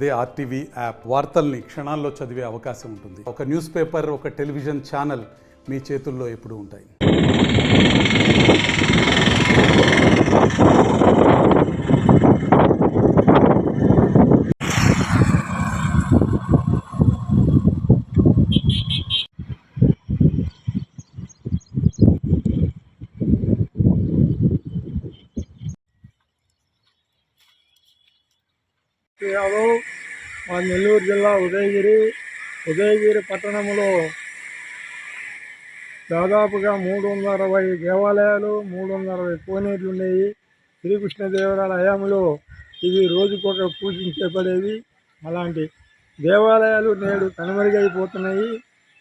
అదే RTV app వార్తల్ని క్షణాల్లో చదివే అవకాశం ఉంటుంది. ఒక న్యూస్ పేపర్, ఒక టెలివిజన్ ఛానల్ మీ చేతుల్లో ఎప్పుడూ ఉంటాయి. యాదవ్ మా నెల్లూరు జిల్లా ఉదయగిరి పట్టణంలో దాదాపుగా 360 దేవాలయాలు, 360 కోనేరులు ఉన్నాయి. శ్రీకృష్ణదేవరాయల హయాంలో ఇవి రోజుకొక పూజించబడేవి. అలాంటి దేవాలయాలు నేడు కనుమరుగైపోతున్నాయి.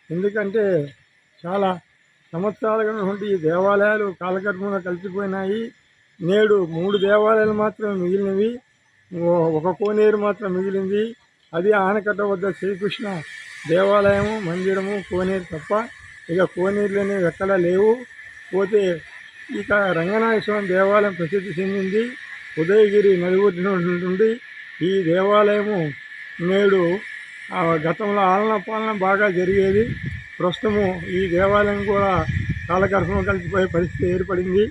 ఎందుకంటే చాలా సంవత్సరాలుగా ఉన్నటువంటి ఈ దేవాలయాలు కాలగర్భంలో కలిసిపోయినాయి. నేడు 3 దేవాలయాలు మాత్రమే మిగిలినవి. ఒక కోనేరు మాత్రం మిగిలింది. అది ఆనకట్ట వద్ద శ్రీకృష్ణ దేవాలయము, మందిరము, కోనేరు తప్ప ఇక కోనేరులు అనేవి ఎక్కడా లేవు. పోతే ఇక రంగనాథస్వామి దేవాలయం ప్రసిద్ధి చెందింది. ఉదయగిరి నలుగురి నుండి ఈ దేవాలయము నేడు గతంలో ఆలన పాలన బాగా జరిగేది. ప్రస్తుతము ఈ దేవాలయం కూడా కాలగర్భం కలిసిపోయే పరిస్థితి ఏర్పడింది.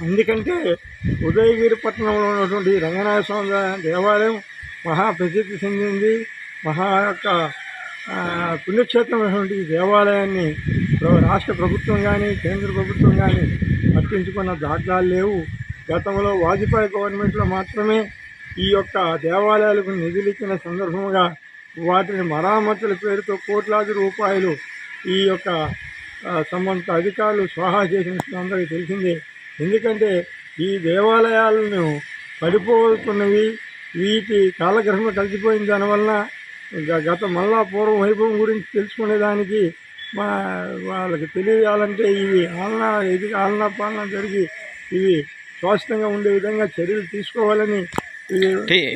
ఎందుకంటే ఉదయగిరి పట్టణంలో ఉన్నటువంటి రంగనాథ స్వామి దేవాలయం మహా ప్రసిద్ధి చెందింది. మహా యొక్క పుణ్యక్షేత్రమైనటువంటి ఈ దేవాలయాన్ని రాష్ట్ర ప్రభుత్వం కానీ కేంద్ర ప్రభుత్వం కానీ పట్టించుకున్న దాఖలాలు లేవు. గతంలో వాజ్పేయి గవర్నమెంట్లో మాత్రమే ఈ యొక్క దేవాలయాలకు నిధులు ఇచ్చిన సందర్భంగా వాటిని మరామతుల పేరుతో కోట్లాది రూపాయలు ఈ యొక్క సంబంధిత అధికారులు స్వాహా చేసిన అందరికీ తెలిసిందే. ఎందుకంటే ఈ దేవాలయాలను పడిపోతున్నవి, వీటి కాలగ్రహంలో కలిసిపోయిన దానివల్ల గత మళ్ళా పూర్వ వైభవం గురించి తెలుసుకునేదానికి వాళ్ళకి తెలియాలంటే ఇవి ఆలనా పాలన జరిగి ఇవి శాశ్వతంగా ఉండే విధంగా చర్యలు తీసుకోవాలని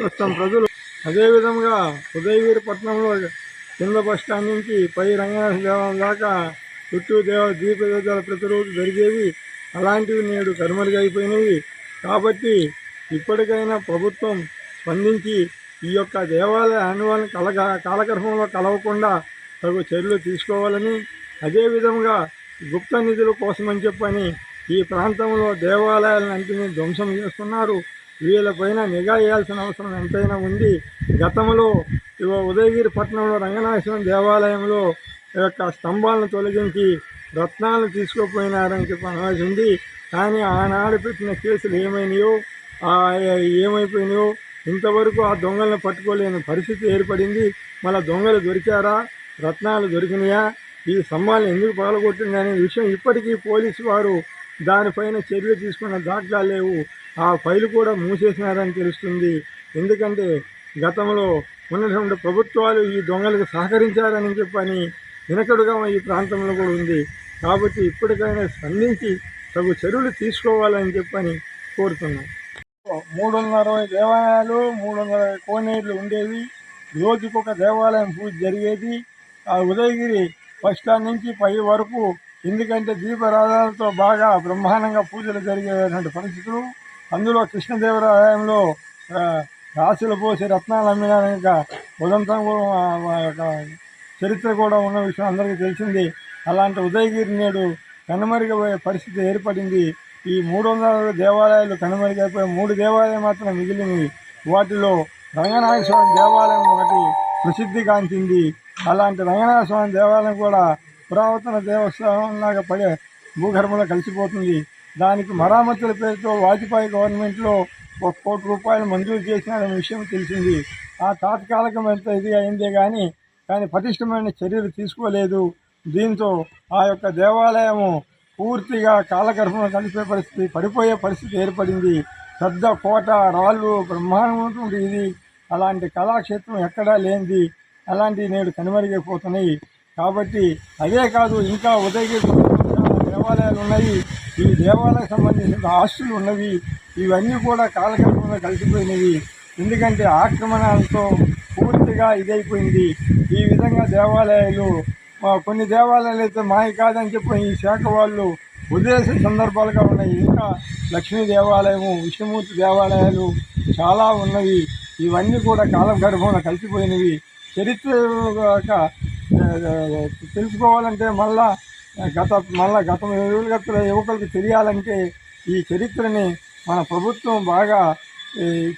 ప్రస్తుతం ప్రజలు. అదేవిధంగా ఉదయగిరి పట్టణంలో కింద బస్ స్టాండ్ నుంచి పై రంగనాథ దేవాలయం దాకా చుట్టూ దీపదేవతలు ప్రతిరోజు జరిగేవి. అలాంటివి నేడు కనుమరుగైపోయినవి. కాబట్టి ఇప్పటికైనా ప్రభుత్వం స్పందించి ఈ యొక్క దేవాలయ అనువాలను కాలగర్భంలో కలవకుండా తగు చర్యలు తీసుకోవాలని, అదేవిధంగా గుప్త నిధుల కోసమని చెప్పని ఈ ప్రాంతంలో దేవాలయాలన్నింటినీ ధ్వంసం చేస్తున్నారు. వీళ్ళపైన నిఘా వేయాల్సిన అవసరం ఎంతైనా ఉంది. గతంలో ఉదయగిరి పట్టణంలో రంగనాథస్వామి దేవాలయంలో యొక్క స్తంభాలను తొలగించి రత్నాలను తీసుకుపోయినారని చెప్పి అనాల్సి ఉంది. కానీ ఆనాడు పెట్టిన కేసులు ఏమైపోయినాయో ఇంతవరకు ఆ దొంగలను పట్టుకోలేని పరిస్థితి ఏర్పడింది. మళ్ళీ దొంగలు దొరికారా, రత్నాలు దొరికినాయా, ఈ స్తంభాలను ఎందుకు పగలగొట్టింది అనే విషయం ఇప్పటికీ పోలీసు వారు దానిపైన చర్యలు తీసుకున్న దాఖలాలు లేవు. ఆ ఫైలు కూడా మూసేసినారని తెలుస్తుంది. ఎందుకంటే గతంలో ఉన్నటువంటి ప్రభుత్వాలు ఈ దొంగలకు సహకరించారని చెప్పని వినకడుగా ఈ ప్రాంతంలో కూడా ఉంది. కాబట్టి ఇప్పటికైనా స్పందించి తగు చర్యలు తీసుకోవాలని చెప్పని కోరుతున్నాం. 360 దేవాలయాలు, 360 కోనేరులు ఉండేవి. రోజుకొక దేవాలయం పూజ జరిగేది. ఆ ఉదయగిరి బస్ స్టాండ్ నుంచి పై వరకు ఎందుకంటే దీపారాధనలతో బాగా బ్రహ్మాండంగా పూజలు జరిగేటువంటి పరిస్థితులు. అందులో కృష్ణదేవరాయంలో రాశులు పోసి రత్నాలు అమ్మినాక ఉదంతం చరిత్ర కూడా ఉన్న విషయం అందరికీ తెలిసింది. అలాంటి ఉదయగిరి నేడు కనుమరుగైపోయే పరిస్థితి ఏర్పడింది. ఈ 360 దేవాలయాలు కనుమరుగైపోయి 3 దేవాలయాలు మాత్రం మిగిలినవి. వాటిలో రంగనాథ స్వామి దేవాలయం ఒకటి ప్రసిద్ధిగాంచింది. అలాంటి రంగనాథ స్వామి దేవాలయం కూడా పురాతన దేవస్థానంలాగా పడే భూగర్భంలో కలిసిపోతుంది. దానికి మరామతుల పేరుతో వాజ్పేయి గవర్నమెంట్లో 1 కోటి రూపాయలు మంజూరు చేసినారనే విషయం తెలిసింది. ఆ తాత్కాలికమైన ఇది అయిందే కానీ పటిష్టమైన చర్యలు తీసుకోలేదు. దీంతో ఆ యొక్క దేవాలయము పూర్తిగా కాలగర్భంలో కలిపే పరిస్థితి, పడిపోయే పరిస్థితి ఏర్పడింది. పెద్ద కోట, రాళ్ళు, బ్రహ్మాండమైనటువంటి ఇది. అలాంటి కళాక్షేత్రం ఎక్కడా లేనిది. అలాంటివి నేడు కనుమరుగైపోతున్నాయి. కాబట్టి అదే కాదు, ఇంకా ఉదయగిరి దేవాలయాలు ఉన్నాయి. ఈ దేవాలయాలకు సంబంధించిన ఆస్తులు ఉన్నవి. ఇవన్నీ కూడా కాలగర్భంలో కలిసిపోయినవి. ఎందుకంటే ఆక్రమణలతో పూర్తిగా ఇదైపోయింది. ఈ విధంగా దేవాలయాలు కొన్ని దేవాలయాలు అయితే మాయ కాదని చెప్పి ఈ శాఖ వాళ్ళు వదిలేసే సందర్భాలుగా ఉన్నాయి. ఇంకా లక్ష్మీ దేవాలయము, విష్ణుమూర్తి దేవాలయాలు చాలా ఉన్నవి. ఇవన్నీ కూడా కాలం గర్భంలో కలిసిపోయినవి. చరిత్ర తెలుసుకోవాలంటే మళ్ళా గతం యువకులకు తెలియాలంటే ఈ చరిత్రని మన ప్రభుత్వం బాగా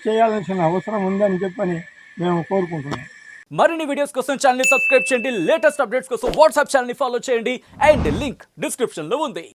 చేయాల్సిన అవసరం ఉందని చెప్పని మేము కోరుకుంటున్నాం. మరిన్ని వీడియోస్ కోసం ఛానల్ ని సబ్స్క్రైబ్ చేయండి. లేటెస్ట్ అప్డేట్స్ కోసం వాట్సాప్ ఛానల్ ని ఫాలో చేయండి. అండ్ లింక్ డిస్క్రిప్షన్ లో ఉంది.